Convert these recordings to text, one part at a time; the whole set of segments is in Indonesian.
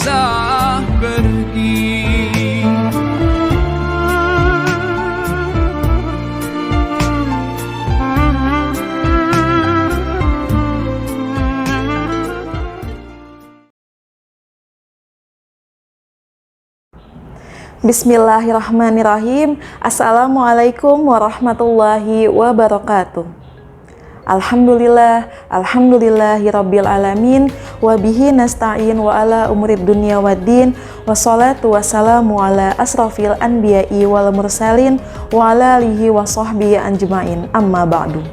bisa pergi. Bismillahirrahmanirrahim. Assalamualaikum warahmatullahi wabarakatuh. Alhamdulillahirabbil alamin wa bihi nasta'in wa ala umurid dunya waddin wassalatu wassalamu ala asrafil anbiya'i wal mursalin wa ala alihi wa sahbihi anjma'in, amma ba'du.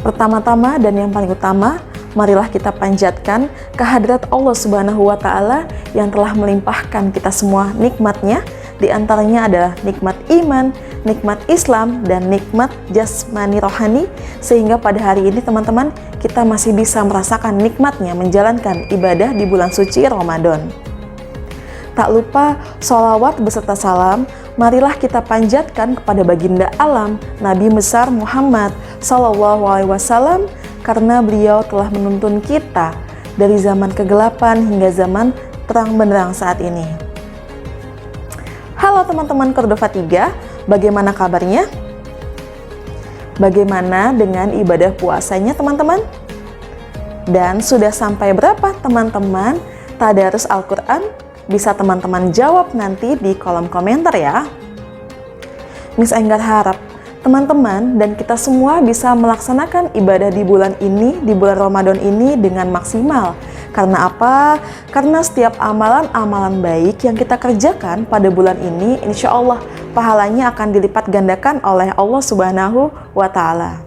Pertama-tama dan yang paling utama, marilah kita panjatkan kehadirat Allah Subhanahu wa Ta'ala yang telah melimpahkan kita semua nikmatnya. Di antaranya adalah nikmat iman, nikmat Islam, dan nikmat jasmani rohani, sehingga pada hari ini teman-teman kita masih bisa merasakan nikmatnya menjalankan ibadah di bulan suci Ramadan. Tak lupa sholawat beserta salam marilah kita panjatkan kepada baginda alam Nabi besar Muhammad SAW, karena beliau telah menuntun kita dari zaman kegelapan hingga zaman terang benderang saat ini. Halo teman-teman Cordova 3, bagaimana kabarnya? Bagaimana dengan ibadah puasanya teman-teman? Dan sudah sampai berapa teman-teman tadarus Al-Quran? Bisa teman-teman jawab nanti di kolom komentar ya. Miss Enggar harap teman-teman dan kita semua bisa melaksanakan ibadah di bulan ini, di bulan Ramadan ini dengan maksimal. Karena apa? Karena setiap amalan-amalan baik yang kita kerjakan pada bulan ini, insya Allah pahalanya akan dilipat gandakan oleh Allah Subhanahu wa Ta'ala.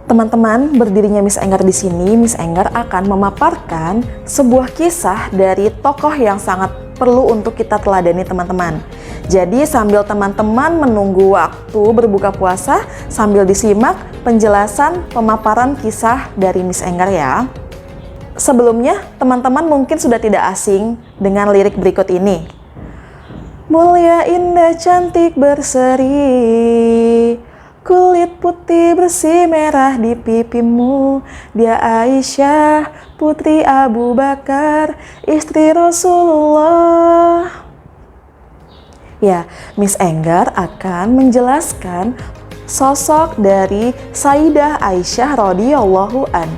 Teman-teman, berdirinya Miss Enggar di sini, Miss Enggar akan memaparkan sebuah kisah dari tokoh yang sangat perlu untuk kita teladani teman-teman. Jadi sambil teman-teman menunggu waktu berbuka puasa, sambil disimak penjelasan pemaparan kisah dari Miss Enggar ya. Sebelumnya, teman-teman mungkin sudah tidak asing dengan lirik berikut ini. Mulia, indah, cantik, berseri, kulit putih bersih merah di pipimu. Dia Aisyah, putri Abu Bakar, istri Rasulullah. Ya, Miss Enggar akan menjelaskan sosok dari Sayyidah Aisyah radhiyallahu an.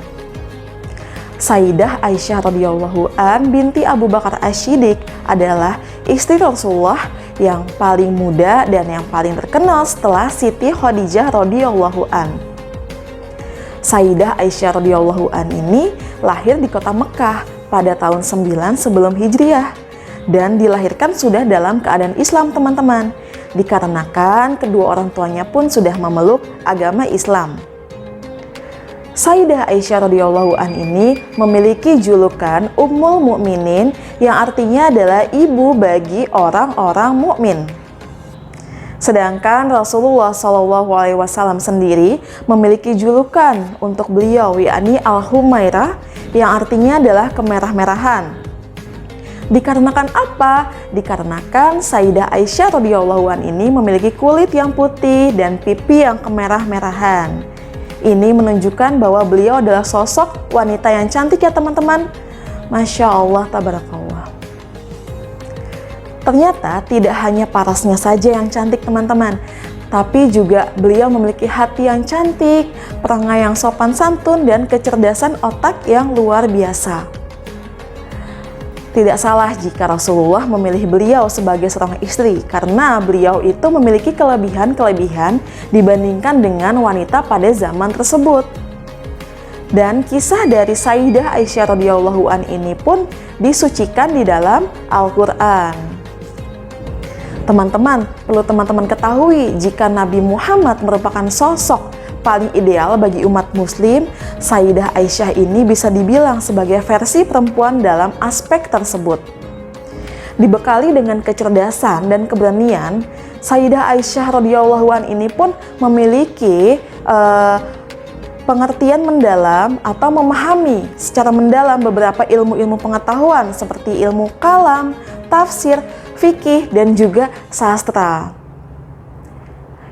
Sayyidah Aisyah radhiyallahu an binti Abu Bakar Asy-Syiddiq adalah istri Rasulullah yang paling muda dan yang paling terkenal setelah Siti Khadijah radhiyallahu an. Sayyidah Aisyah radhiyallahu an ini lahir di kota Mekah pada tahun 9 sebelum Hijriah dan dilahirkan sudah dalam keadaan Islam teman-teman, dikarenakan kedua orang tuanya pun sudah memeluk agama Islam. Sayyidah Aisyah radhiyallahu an ini memiliki julukan Ummul Mukminin yang artinya adalah ibu bagi orang-orang mukmin. Sedangkan Rasulullah SAW sendiri memiliki julukan untuk beliau, yakni Al-Humairah, yang artinya adalah kemerah-merahan. Dikarenakan apa? Dikarenakan Sayyidah Aisyah radhiyallahu an ini memiliki kulit yang putih dan pipi yang kemerah-merahan. Ini menunjukkan bahwa beliau adalah sosok wanita yang cantik ya teman-teman. Masya Allah, tabarakallah. Ternyata tidak hanya parasnya saja yang cantik teman-teman, tapi juga beliau memiliki hati yang cantik, perangai yang sopan santun, dan kecerdasan otak yang luar biasa. Tidak salah jika Rasulullah memilih beliau sebagai seorang istri, karena beliau itu memiliki kelebihan-kelebihan dibandingkan dengan wanita pada zaman tersebut. Dan kisah dari Sayyidah Aisyah radhiyallahu an ini pun disucikan di dalam Al-Quran. Teman-teman, perlu teman-teman ketahui jika Nabi Muhammad merupakan sosok paling ideal bagi umat muslim, Sayyidah Aisyah ini bisa dibilang sebagai versi perempuan dalam aspek tersebut. Dibekali dengan kecerdasan dan keberanian, Sayyidah Aisyah radhiyallahu an ini pun memiliki pengertian mendalam atau memahami secara mendalam beberapa ilmu-ilmu pengetahuan seperti ilmu kalam, tafsir, fikih, dan juga sastra.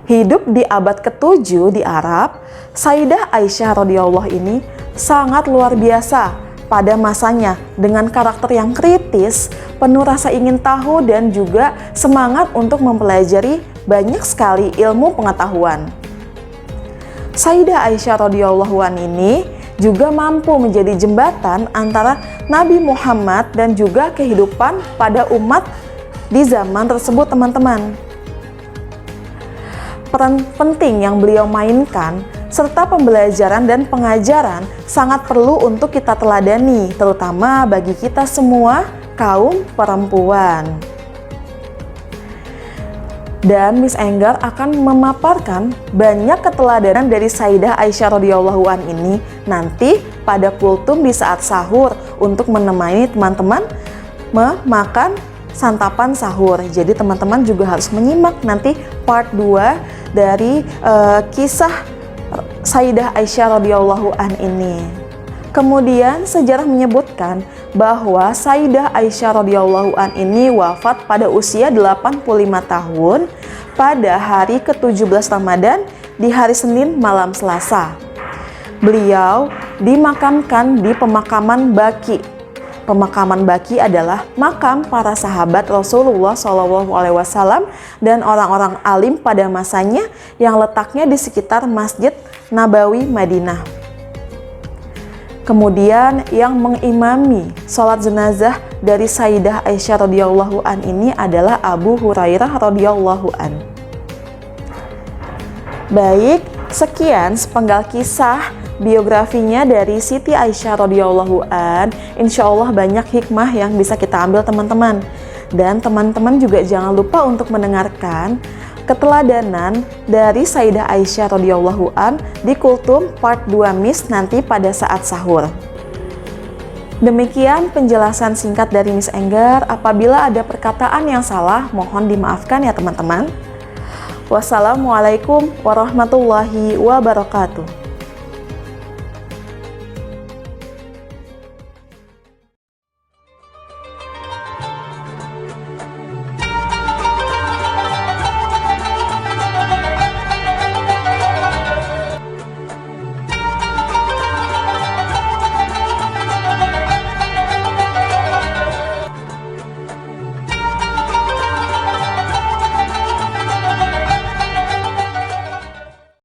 Hidup di abad ke-7 di Arab, Sayyidah Aisyah radhiyallahu ini sangat luar biasa pada masanya dengan karakter yang kritis, penuh rasa ingin tahu dan juga semangat untuk mempelajari banyak sekali ilmu pengetahuan. Sayyidah Aisyah radhiyallahu an ini juga mampu menjadi jembatan antara Nabi Muhammad dan juga kehidupan pada umat di zaman tersebut, teman-teman. Peran penting yang beliau mainkan serta pembelajaran dan pengajaran sangat perlu untuk kita teladani, terutama bagi kita semua kaum perempuan. Dan Miss Enggar akan memaparkan banyak keteladanan dari Sayyidah Aisyah radhiyallahu an ini nanti pada kultum di saat sahur untuk menemani teman-teman memakan santapan sahur. Jadi teman-teman juga harus menyimak nanti part 2 dari kisah Sayyidah Aisyah radhiyallahu an ini. Kemudian sejarah menyebutkan bahwa Sayyidah Aisyah radhiyallahu an ini wafat pada usia 85 tahun pada hari ke-17 Ramadan di hari Senin malam Selasa. Beliau dimakamkan di pemakaman Baqi. Pemakaman Baqi adalah makam para sahabat Rasulullah SAW dan orang-orang alim pada masanya yang letaknya di sekitar Masjid Nabawi Madinah. Kemudian yang mengimami sholat jenazah dari Sayyidah Aisyah radhiyallahu an ini adalah Abu Hurairah radhiyallahu an. Baik, sekian sepenggal kisah biografinya dari Siti Aisyah radhiyallahu an. Insya Allah banyak hikmah yang bisa kita ambil, teman-teman. Dan teman-teman juga jangan lupa untuk mendengarkan keteladanan dari Sayyidah Aisyah radhiyallahu an di kultum part 2 Miss nanti pada saat sahur. Demikian penjelasan singkat dari Miss Enggar. Apabila ada perkataan yang salah, mohon dimaafkan ya teman-teman. Wassalamualaikum warahmatullahi wabarakatuh.